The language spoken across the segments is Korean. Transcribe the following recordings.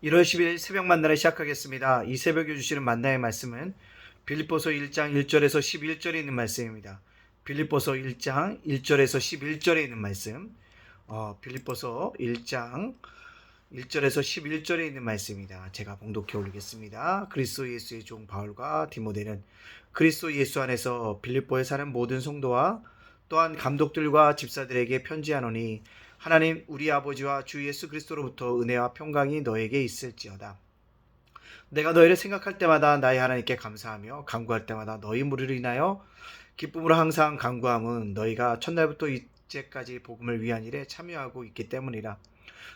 1월 10일 새벽 만나를 시작하겠습니다. 이 새벽에 주시는 만나의 말씀은 빌립보서 1장 1절에서 11절에 있는 말씀입니다. 빌립보서 1장 1절에서 11절에 있는 말씀. 빌립보서 1장 1절에서 11절에 있는 말씀입니다. 제가 봉독해 올리겠습니다. 그리스도 예수의 종 바울과 디모데는 그리스도 예수 안에서 빌립보에 사는 모든 성도와 또한 감독들과 집사들에게 편지하노니 하나님 우리 아버지와 주 예수 그리스도로부터 은혜와 평강이 너에게 있을지어다. 내가 너희를 생각할 때마다 나의 하나님께 감사하며 간구할 때마다 너희 무리를 인하여 기쁨으로 항상 간구함은 너희가 첫날부터 이제까지 복음을 위한 일에 참여하고 있기 때문이라.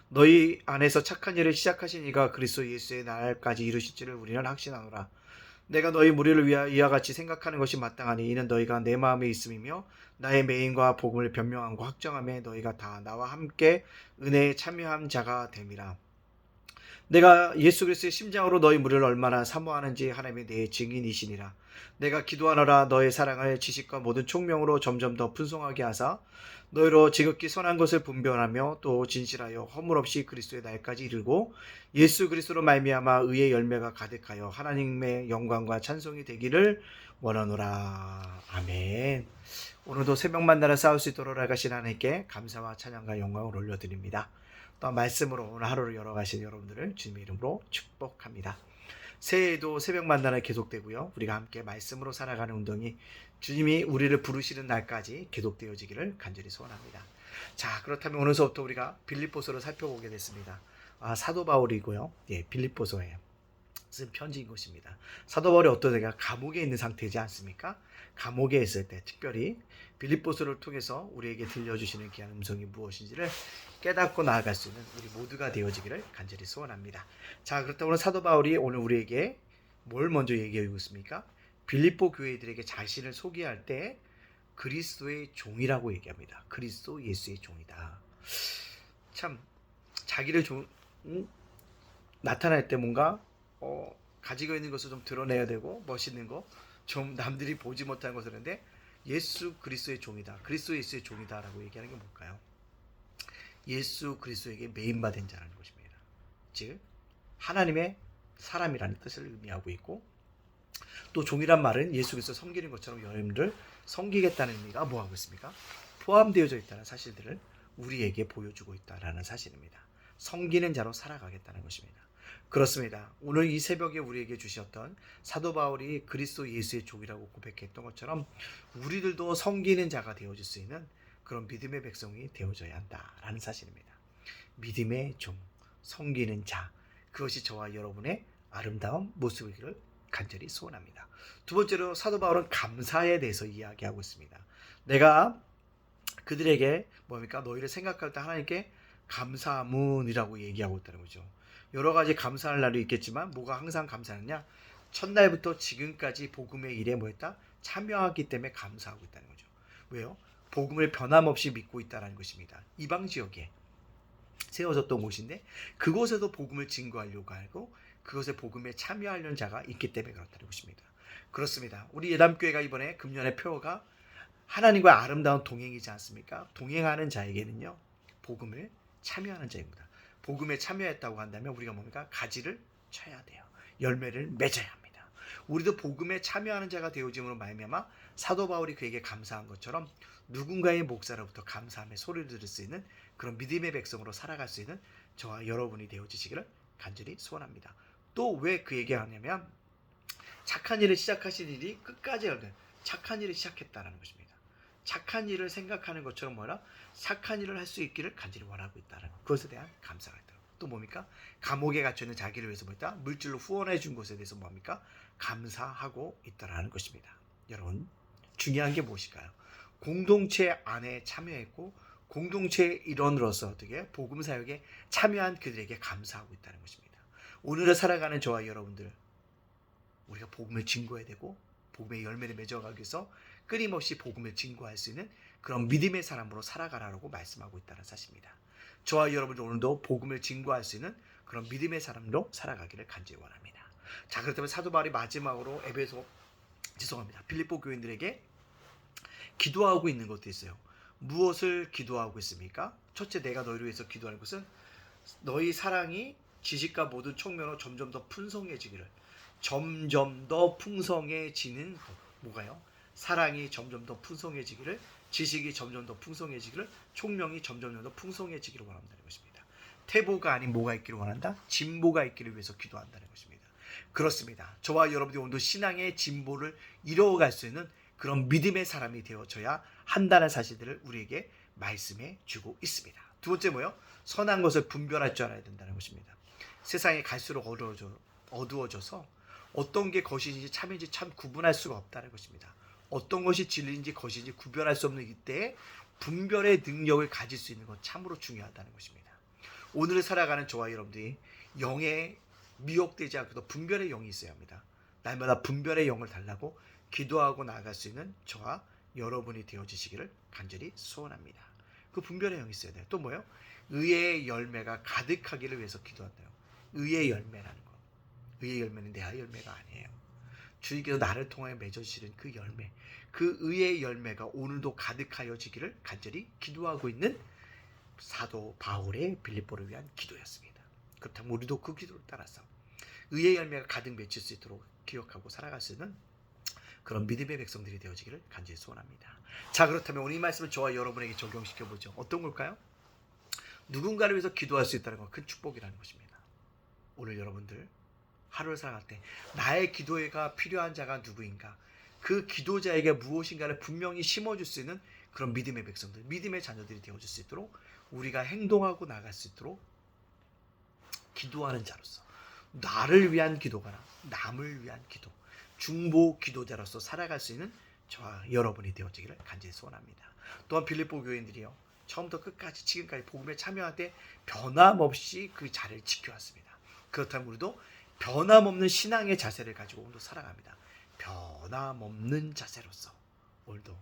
너희 안에서 착한 일을 시작하신 이가 그리스도 예수의 날까지 이루실 줄을 우리는 확신하노라. 내가 너희 무리를 위하여 이와 같이 생각하는 것이 마땅하니 이는 너희가 내 마음에 있음이며 나의 매임과 복음을 변명함과 확정함에 너희가 다 나와 함께 은혜에 참여한 자가 됨이라. 내가 예수 그리스도의 심장으로 너희 무리를 얼마나 사모하는지 하나님이 내 증인이시니라. 내가 기도하노라. 너의 사랑을 지식과 모든 총명으로 점점 더 풍성하게 하사 너희로 지극히 선한 것을 분별하며 또 진실하여 허물 없이 그리스도의 날까지 이르고 예수 그리스도로 말미암아 의의 열매가 가득하여 하나님의 영광과 찬송이 되기를 원하노라. 아멘. 오늘도 새벽 만나러 싸울 수 있도록 나가신 하나님께 감사와 찬양과 영광을 올려드립니다. 또 말씀으로 오늘 하루를 열어가신 여러분들을 주님의 이름으로 축복합니다. 새해에도 새벽 만나는 계속되고요. 우리가 함께 말씀으로 살아가는 운동이 주님이 우리를 부르시는 날까지 계속되어지기를 간절히 소원합니다. 자, 그렇다면 오늘서부터 우리가 빌립보서를 살펴보게 됐습니다. 사도 바울이고요. 빌립보서에 쓴 편지인 것입니다. 사도 바울이 어떤 데가 감옥에 있는 상태이지 않습니까? 감옥에 있을 때 특별히 빌립보서를 통해서 우리에게 들려주시는 귀한 음성이 무엇인지를 깨닫고 나아갈 수 있는 우리 모두가 되어지기를 간절히 소원합니다. 자, 그렇다면 오늘 사도 바울이 오늘 우리에게 뭘 먼저 얘기하고 있습니까? 빌립보 교회들에게 자신을 소개할 때 그리스도의 종이라고 얘기합니다. 그리스도 예수의 종이다. 참 자기를 나타날 때 뭔가 가지고 있는 것을 좀 드러내야 되고 멋있는 거, 좀 남들이 보지 못한 것을 하는데 예수 그리스도의 종이다. 그리스도 예수의 종이다라고 얘기하는 게 뭘까요? 예수 그리스도에게 매임받은 자라는 것입니다. 즉 하나님의 사람이라는 뜻을 의미하고 있고 또 종이란 말은 예수 그리스도 섬기는 것처럼 여러분들 섬기겠다는 의미가 뭐하고 있습니까? 포함되어져 있다는 사실들을 우리에게 보여주고 있다는 사실입니다. 섬기는 자로 살아가겠다는 것입니다. 그렇습니다. 오늘 이 새벽에 우리에게 주셨던 사도 바울이 그리스도 예수의 종이라고 고백했던 것처럼 우리들도 섬기는 자가 되어질 수 있는 그런 믿음의 백성이 되어져야 한다라는 사실입니다. 믿음의 종, 섬기는 자, 그것이 저와 여러분의 아름다운 모습이기를 간절히 소원합니다. 두 번째로 사도 바울은 감사에 대해서 이야기하고 있습니다. 내가 그들에게 뭡니까? 너희를 생각할 때 하나님께 감사문이라고 얘기하고 있다는 거죠. 여러 가지 감사할 날이 있겠지만 뭐가 항상 감사하느냐? 첫날부터 지금까지 복음의 일에 뭐했다? 참여하기 때문에 감사하고 있다는 거죠. 왜요? 복음을 변함없이 믿고 있다는 것입니다. 이방 지역에 세워졌던 곳인데 그곳에도 복음을 증거하려고 하고 그것에 복음에 참여하려는 자가 있기 때문에 그렇다는 것입니다. 그렇습니다. 우리 예담교회가 이번에 금년의 표어가 하나님과 아름다운 동행이지 않습니까? 동행하는 자에게는요 복음을 참여하는 자입니다. 복음에 참여했다고 한다면 우리가 뭡니까? 가지를 쳐야 돼요. 열매를 맺어야 합니다. 우리도 복음에 참여하는 자가 되어짐으로 말미암아 사도 바울이 그에게 감사한 것처럼 누군가의 목사로부터 감사함의 소리를 들을 수 있는 그런 믿음의 백성으로 살아갈 수 있는 저와 여러분이 되어지시기를 간절히 소원합니다. 또 왜 그 얘기를 하냐면 착한 일을 시작하신 일이 끝까지 착한 일을 시작했다는 것입니다. 착한 일을 생각하는 것처럼 뭐라? 착한 일을 할 수 있기를 간절히 원하고 있다는 것. 그것에 대한 감사가 있다. 또 뭡니까? 감옥에 갇혀있는 자기를 위해서 뭐있다? 물질로 후원해 준 것에 대해서 뭡니까? 감사하고 있다는 것입니다. 여러분 중요한 게 무엇일까요? 공동체 안에 참여했고 공동체의 일원으로서 어떻게 복음 사역에 참여한 그들에게 감사하고 있다는 것입니다. 오늘을 살아가는 저와 여러분들 우리가 복음을 증거해야 되고 복음의 열매를 맺어가기 위해서 끊임없이 복음을 증거할 수 있는 그런 믿음의 사람으로 살아가라고 말씀하고 있다는 사실입니다. 저와 여러분들 오늘도 복음을 증거할 수 있는 그런 믿음의 사람으로 살아가기를 간절히 원합니다. 자, 그렇다면 사도 바울이 마지막으로 빌립보 교인들에게 기도하고 있는 것도 있어요. 무엇을 기도하고 있습니까? 첫째, 내가 너희를 위해서 기도하는 것은 너희 사랑이 지식과 모든 총명으로 점점 더 풍성해지기를. 점점 더 풍성해지는 것. 뭐가요? 사랑이 점점 더 풍성해지기를, 지식이 점점 더 풍성해지기를, 총명이 점점 더 풍성해지기를 원한다는 것입니다. 태보가 아닌 뭐가 있기를 원한다? 진보가 있기를 위해서 기도한다는 것입니다. 그렇습니다. 저와 여러분들이 오늘도 신앙의 진보를 이루어갈 수 있는 그런 믿음의 사람이 되어져야 한다는 사실들을 우리에게 말씀해 주고 있습니다. 두 번째 뭐요? 선한 것을 분별할 줄 알아야 된다는 것입니다. 세상이 갈수록 어두워져서 어떤 게 것인지 참인지 참 구분할 수가 없다는 것입니다. 어떤 것이 진리인지 것인지 구별할 수 없는 이때에 분별의 능력을 가질 수 있는 것 참으로 중요하다는 것입니다. 오늘을 살아가는 저와 여러분들이 영에 미혹되지 않고도 분별의 영이 있어야 합니다. 날마다 분별의 영을 달라고 기도하고 나아갈 수 있는 저와 여러분이 되어지시기를 간절히 소원합니다. 그 분별의 영이 있어야 돼요. 또 뭐예요? 의의 열매가 가득하기를 위해서 기도한대요. 의의 열매라는 거. 의의 열매는 내 열매가 아니에요. 주님께서 나를 통하여 맺어주시는 그 열매, 그 의의 열매가 오늘도 가득하여지기를 간절히 기도하고 있는 사도 바울의 빌립보를 위한 기도였습니다. 그렇다면 우리도 그 기도를 따라서 의의 열매가 가득 맺힐 수 있도록 기억하고 살아갈 수 있는 그런 믿음의 백성들이 되어지기를 간절히 소원합니다. 자, 그렇다면 오늘 이 말씀을 저와 여러분에게 적용시켜보죠. 어떤 걸까요? 누군가를 위해서 기도할 수 있다는 건 큰 축복이라는 것입니다. 오늘 여러분들 하루를 살아갈 때 나의 기도가 필요한 자가 누구인가, 그 기도자에게 무엇인가를 분명히 심어줄 수 있는 그런 믿음의 백성들, 믿음의 자녀들이 되어줄 수 있도록 우리가 행동하고 나갈 수 있도록 기도하는 자로서, 나를 위한 기도가 아니라 남을 위한 기도, 중보 기도자로서 살아갈 수 있는 저와 여러분이 되어지기를 간절히 소원합니다. 또한 빌립보 교인들이요, 처음부터 끝까지 지금까지 복음에 참여할 때 변함없이 그 자리를 지켜왔습니다. 그렇다면 우리도 변함없는 신앙의 자세를 가지고 오늘도 살아갑니다. 변함없는 자세로서 오늘도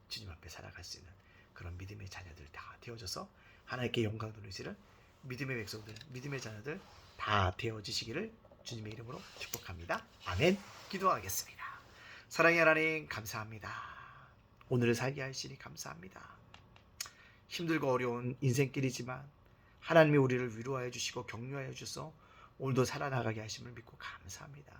주님 앞에 살아갈 수 있는 그런 믿음의 자녀들 다 되어져서 하나님께 영광 돌리시는 믿음의 백성들, 믿음의 자녀들 다 되어지시기를 주님의 이름으로 축복합니다. 아멘. 기도하겠습니다. 사랑의 하나님, 감사합니다. 오늘을 살게 하시니 감사합니다. 힘들고 어려운 인생길이지만 하나님이 우리를 위로하여 주시고 격려하여 주셔서 오늘도 살아나가게 하심을 믿고 감사합니다.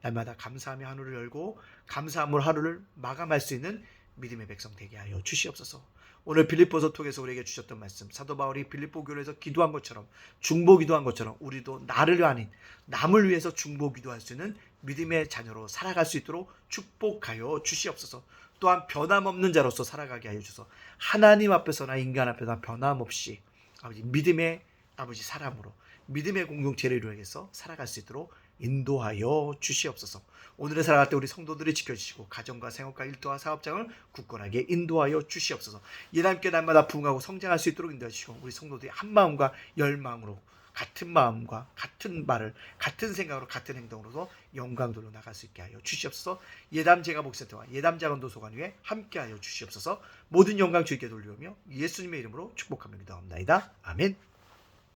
날마다 감사하며 하루를 열고 감사함으로 하루를 마감할 수 있는 믿음의 백성 되게 하여 주시옵소서. 오늘 빌립보서 통해서 우리에게 주셨던 말씀, 사도 바울이 빌립보 교회에서 기도한 것처럼, 중보 기도한 것처럼 우리도 나를 아닌 남을 위해서 중보 기도할 수 있는 믿음의 자녀로 살아갈 수 있도록 축복하여 주시옵소서. 또한 변함없는 자로서 살아가게 하여 주셔서 하나님 앞에서나 인간 앞에서나 변함없이 아버지 믿음의 아버지 사람으로 믿음의 공동체를 이루어서 살아갈 수 있도록 인도하여 주시옵소서. 오늘을 살아갈 때 우리 성도들이 지켜주시고 가정과 생업과 일터와 사업장을 굳건하게 인도하여 주시옵소서. 예담께 날마다 부흥하고 성장할 수 있도록 인도해 주시고 우리 성도들이 한 마음과 열 마음으로 같은 마음과 같은 말을 같은 생각으로 같은 행동으로서 영광들로 나갈 수 있게 하여 주시옵소서. 예담 제가 목센터와 예담 자건도 소관 위에 함께하여 주시옵소서. 모든 영광 주님께 돌리오며 예수님의 이름으로 축복하며 기도합니다. 아멘.